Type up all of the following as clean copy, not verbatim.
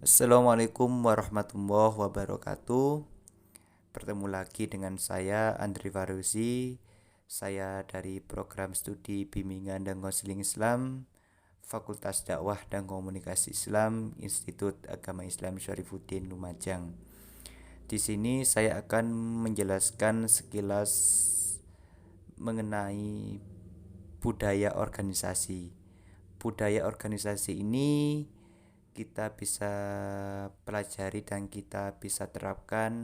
Assalamualaikum warahmatullahi wabarakatuh. Bertemu lagi dengan saya Andri Faruzi. Saya dari program studi Bimbingan dan Konseling Islam, Fakultas Dakwah dan Komunikasi Islam, Institut Agama Islam Syarifuddin Lumajang. Di sini saya akan menjelaskan sekilas mengenai budaya organisasi. Budaya organisasi ini kita bisa pelajari dan kita bisa terapkan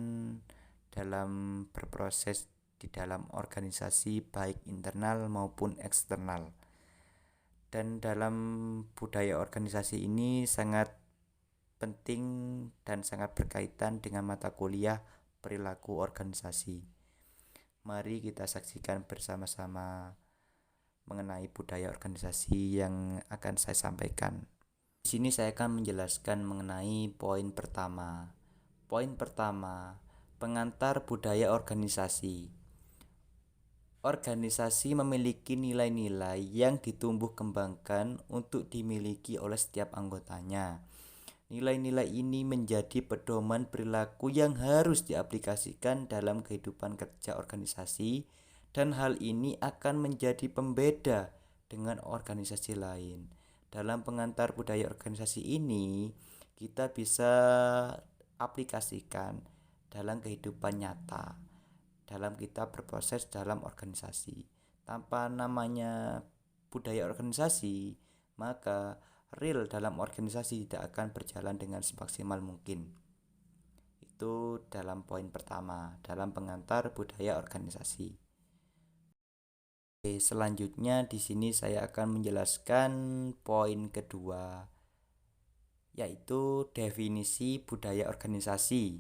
dalam berproses di dalam organisasi baik internal maupun eksternal. Dan dalam budaya organisasi ini sangat penting dan sangat berkaitan dengan mata kuliah perilaku organisasi. Mari kita saksikan bersama-sama mengenai budaya organisasi yang akan saya sampaikan. Di sini saya akan menjelaskan mengenai poin pertama. Poin pertama, pengantar budaya organisasi. Organisasi memiliki nilai-nilai yang ditumbuh kembangkan untuk dimiliki oleh setiap anggotanya. Nilai-nilai ini menjadi pedoman perilaku yang harus diaplikasikan dalam kehidupan kerja organisasi, dan hal ini akan menjadi pembeda dengan organisasi lain. Dalam pengantar budaya organisasi ini, kita bisa aplikasikan dalam kehidupan nyata, dalam kita berproses dalam organisasi. Tanpa namanya budaya organisasi, maka real dalam organisasi tidak akan berjalan dengan semaksimal mungkin. Itu dalam poin pertama, dalam pengantar budaya organisasi. Oke, selanjutnya di sini saya akan menjelaskan poin kedua, yaitu definisi budaya organisasi.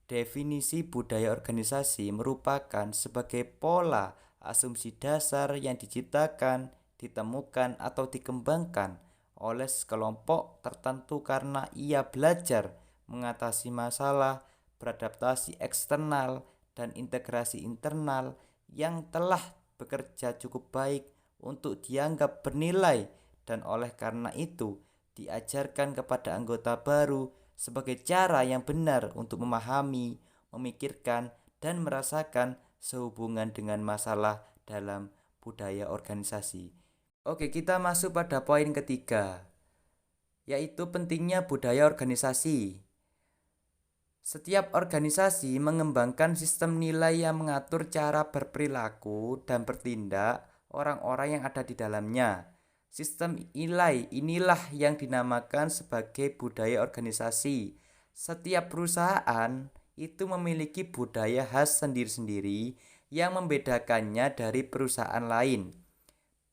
Definisi budaya organisasi merupakan sebagai pola asumsi dasar yang diciptakan, ditemukan atau dikembangkan oleh sekelompok tertentu karena ia belajar mengatasi masalah, beradaptasi eksternal, dan integrasi internal yang telah bekerja cukup baik untuk dianggap bernilai, dan oleh karena itu diajarkan kepada anggota baru sebagai cara yang benar untuk memahami, memikirkan, dan merasakan sehubungan dengan masalah dalam budaya organisasi. Oke, kita masuk pada poin ketiga, yaitu pentingnya budaya organisasi. Setiap organisasi mengembangkan sistem nilai yang mengatur cara berperilaku dan bertindak orang-orang yang ada di dalamnya. Sistem nilai inilah yang dinamakan sebagai budaya organisasi. Setiap perusahaan itu memiliki budaya khas sendiri-sendiri yang membedakannya dari perusahaan lain.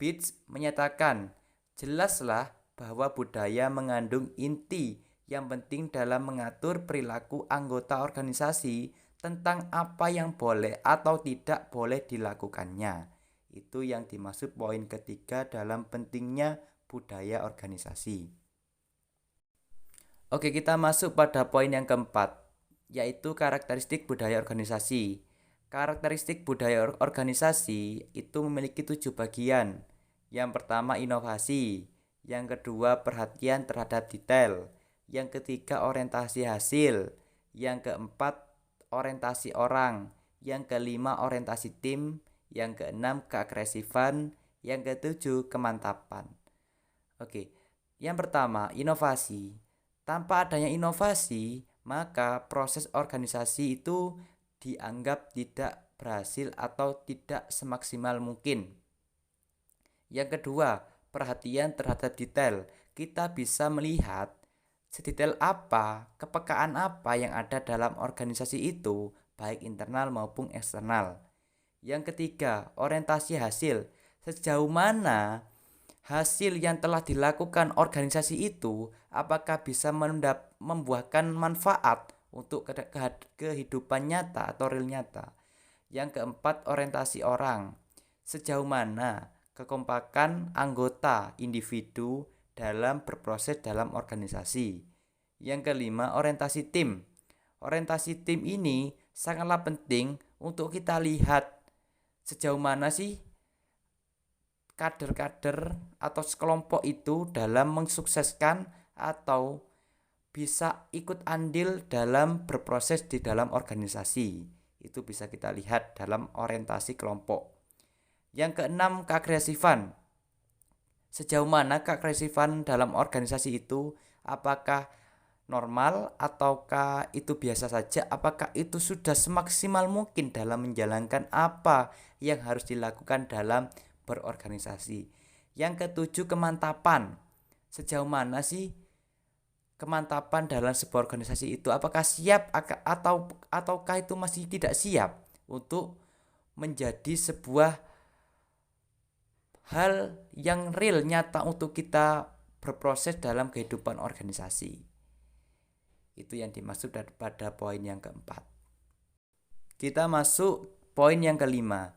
Beats menyatakan, jelaslah bahwa budaya mengandung inti yang penting dalam mengatur perilaku anggota organisasi tentang apa yang boleh atau tidak boleh dilakukannya. Itu yang dimaksud poin ketiga dalam pentingnya budaya organisasi. Oke, kita masuk pada poin yang keempat, yaitu karakteristik budaya organisasi. Karakteristik budaya organisasi itu memiliki 7 bagian. Yang pertama inovasi, yang kedua perhatian terhadap detail, yang ketiga orientasi hasil, yang keempat orientasi orang, yang kelima orientasi tim, yang keenam keagresifan, yang ketujuh kemantapan. Oke, yang pertama inovasi. Tanpa adanya inovasi, maka proses organisasi itu dianggap tidak berhasil atau tidak semaksimal mungkin. Yang kedua, perhatian terhadap detail. Kita bisa melihat sedetail apa, kepekaan apa yang ada dalam organisasi itu, baik internal maupun eksternal. Yang ketiga, orientasi hasil. Sejauh mana hasil yang telah dilakukan organisasi itu apakah bisa membuahkan manfaat untuk kehidupan nyata atau real nyata. Yang keempat, orientasi orang. Sejauh mana kekompakan anggota individu dalam berproses dalam organisasi. Yang kelima, orientasi tim. Orientasi tim ini sangatlah penting untuk kita lihat sejauh mana sih kader-kader atau sekelompok itu dalam mensukseskan atau bisa ikut andil dalam berproses di dalam organisasi. Itu bisa kita lihat dalam orientasi kelompok. Yang keenam, keagresifan. Sejauh mana keagresifan dalam organisasi itu? Apakah normal ataukah itu biasa saja? Apakah itu sudah semaksimal mungkin dalam menjalankan apa yang harus dilakukan dalam berorganisasi? Yang ketujuh, kemantapan. Sejauh mana sih kemantapan dalam sebuah organisasi itu? Apakah siap ataukah itu masih tidak siap untuk menjadi sebuah hal yang real, nyata untuk kita berproses dalam kehidupan organisasi. Itu yang dimaksud pada poin yang keempat. Kita masuk poin yang kelima.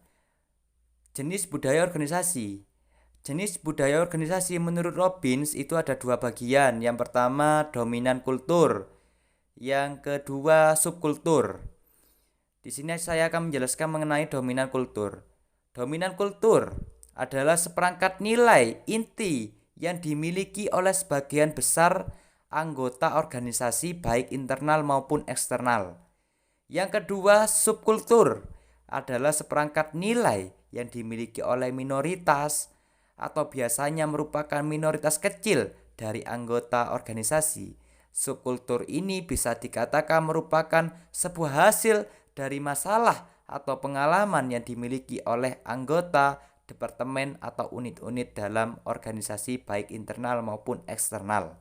Jenis budaya organisasi. Jenis budaya organisasi menurut Robbins itu ada dua bagian. Yang pertama dominan kultur, yang kedua subkultur. Di sini saya akan menjelaskan mengenai dominan kultur. Dominan kultur adalah seperangkat nilai inti yang dimiliki oleh sebagian besar anggota organisasi baik internal maupun eksternal. Yang kedua, subkultur adalah seperangkat nilai yang dimiliki oleh minoritas atau biasanya merupakan minoritas kecil dari anggota organisasi. Subkultur ini bisa dikatakan merupakan sebuah hasil dari masalah atau pengalaman yang dimiliki oleh anggota departemen atau unit-unit dalam organisasi baik internal maupun eksternal.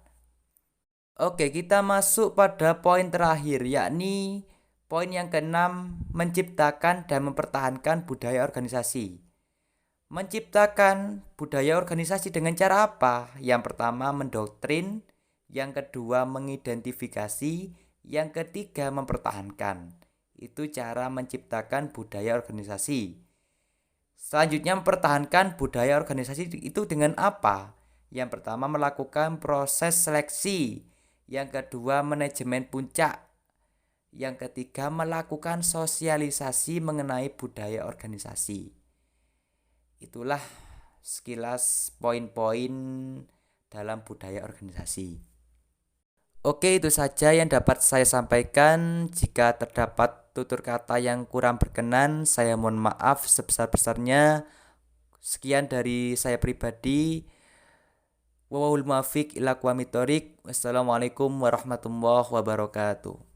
Oke, kita masuk pada poin terakhir, yakni poin yang keenam, menciptakan dan mempertahankan budaya organisasi. Menciptakan budaya organisasi dengan cara apa? Yang pertama, mendoktrin. Yang kedua, mengidentifikasi. Yang ketiga, mempertahankan. Itu cara menciptakan budaya organisasi. Selanjutnya, mempertahankan budaya organisasi itu dengan apa? Yang pertama, melakukan proses seleksi. Yang kedua, manajemen puncak. Yang ketiga, melakukan sosialisasi mengenai budaya organisasi. Itulah sekilas poin-poin dalam budaya organisasi. Oke, itu saja yang dapat saya sampaikan. Jika terdapat tutur kata yang kurang berkenan, saya mohon maaf sebesar-besarnya. Sekian dari saya pribadi. Wallahul muwaffiq ila aqwamit thoriq. Wassalamualaikum warahmatullahi wabarakatuh.